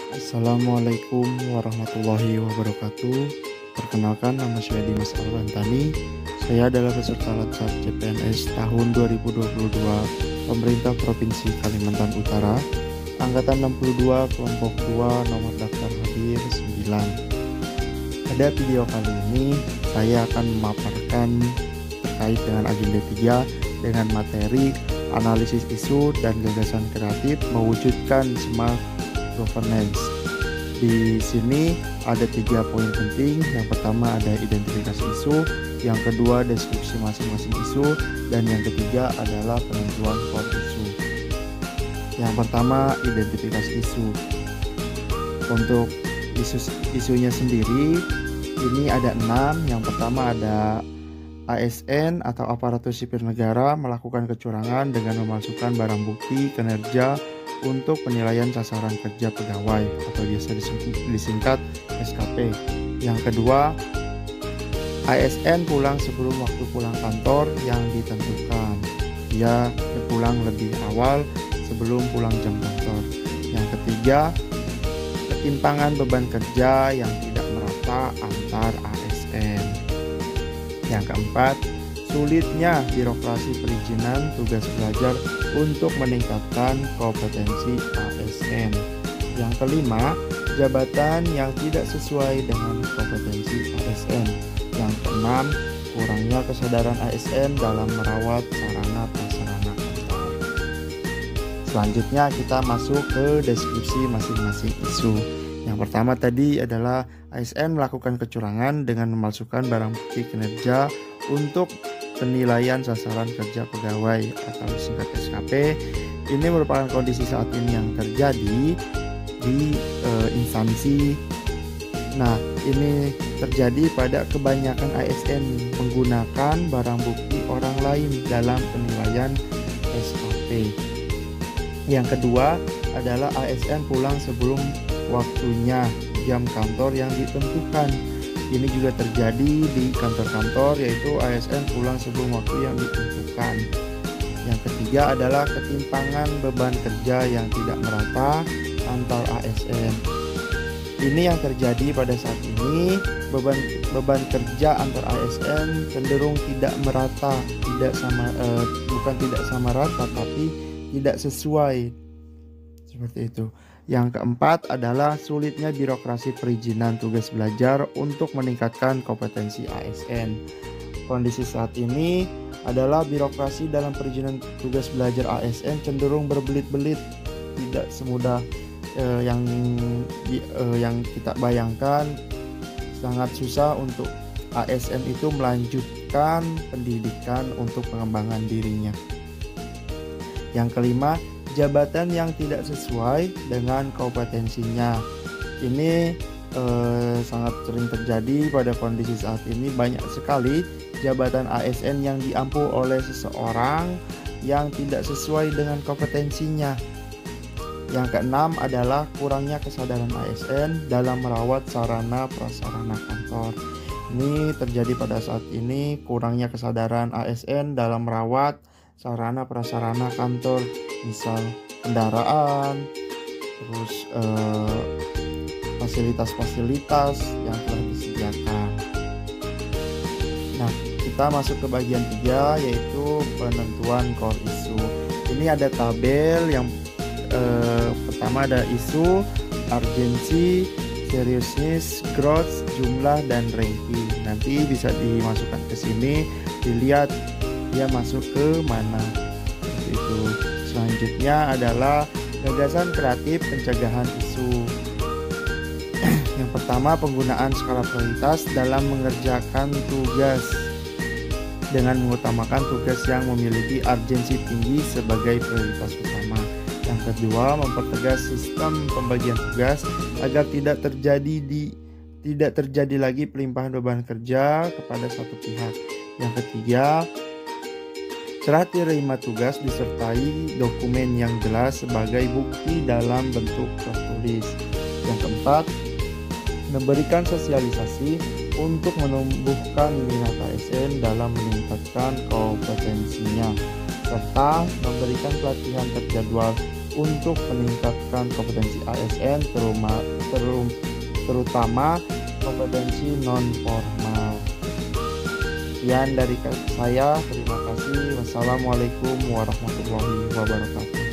Assalamualaikum warahmatullahi wabarakatuh. Perkenalkan, nama saya Dimas Alwantani. Saya adalah peserta Latsar CPNS tahun 2022 Pemerintah Provinsi Kalimantan Utara, Angkatan 62, kelompok 2, nomor daftar hadir 9. Pada video kali ini, saya akan memaparkan terkait dengan agenda 3 dengan materi analisis isu dan gagasan kreatif mewujudkan smart governance. Di sini ada 3 poin penting. Yang pertama ada identifikasi isu, yang kedua deskripsi masing-masing isu, dan yang ketiga adalah penentuan core isu. Yang pertama identifikasi isu. Untuk isunya sendiri ini ada 6. Yang pertama ada ASN atau aparatur sipil negara melakukan kecurangan dengan memasukkan barang bukti kinerja untuk penilaian sasaran kerja pegawai atau biasa disingkat SKP. Yang kedua, ASN pulang sebelum waktu pulang kantor yang ditentukan. Dia pulang lebih awal sebelum pulang jam kantor. Yang ketiga, ketimpangan beban kerja yang tidak merata antar ASN. Yang keempat, sulitnya birokrasi perizinan tugas belajar untuk meningkatkan kompetensi ASN. Yang kelima, jabatan yang tidak sesuai dengan kompetensi ASN. Yang keenam, kurangnya kesadaran ASN dalam merawat sarana prasarana kantor. Selanjutnya kita masuk ke deskripsi masing-masing isu. Yang pertama tadi adalah ASN melakukan kecurangan dengan memalsukan barang bukti kinerja untuk penilaian sasaran kerja pegawai atau disingkat SKP. Ini merupakan kondisi saat ini yang terjadi di instansi. Nah, ini terjadi pada kebanyakan ASN menggunakan barang bukti orang lain dalam penilaian SKP. Yang kedua adalah ASN pulang sebelum waktunya jam kantor yang ditentukan. Ini juga terjadi di kantor-kantor, yaitu ASN pulang sebelum waktu yang ditentukan. Yang ketiga adalah ketimpangan beban kerja yang tidak merata antar ASN. Ini yang terjadi pada saat ini, beban kerja antar ASN cenderung tidak merata, bukan tidak sama rata, tapi tidak sesuai. Seperti itu. Yang keempat adalah sulitnya birokrasi perizinan tugas belajar untuk meningkatkan kompetensi ASN. Kondisi saat ini adalah birokrasi dalam perizinan tugas belajar ASN cenderung berbelit-belit, tidak semudah yang kita bayangkan. Sangat susah untuk ASN itu melanjutkan pendidikan untuk pengembangan dirinya. Yang kelima, jabatan yang tidak sesuai dengan kompetensinya. Ini sangat sering terjadi pada kondisi saat ini. Banyak sekali jabatan ASN yang diampu oleh seseorang yang tidak sesuai dengan kompetensinya. Yang keenam adalah kurangnya kesadaran ASN dalam merawat sarana prasarana kantor. Ini terjadi pada saat ini, kurangnya kesadaran ASN dalam merawat sarana prasarana kantor, misal kendaraan, terus fasilitas-fasilitas yang telah disediakan. Nah, kita masuk ke bagian 3, yaitu penentuan core isu. Ini ada tabel. Yang pertama ada isu, urgency, seriousness, growth, jumlah, dan ranking. Nanti bisa dimasukkan ke sini, dilihat dia masuk ke mana. Seperti itu. Selanjutnya adalah gagasan kreatif pencegahan isu. Yang pertama, penggunaan skala prioritas dalam mengerjakan tugas dengan mengutamakan tugas yang memiliki urgensi tinggi sebagai prioritas utama. Yang kedua, mempertegas sistem pembagian tugas agar tidak terjadi lagi pelimpahan beban kerja kepada satu pihak. Yang ketiga, serah terima tugas disertai dokumen yang jelas sebagai bukti dalam bentuk tertulis. Yang keempat, memberikan sosialisasi untuk menumbuhkan minat ASN dalam meningkatkan kompetensinya, serta memberikan pelatihan terjadwal untuk meningkatkan kompetensi ASN terutama kompetensi non formal. Sekian dari saya, terima kasih. Wassalamualaikum warahmatullahi wabarakatuh.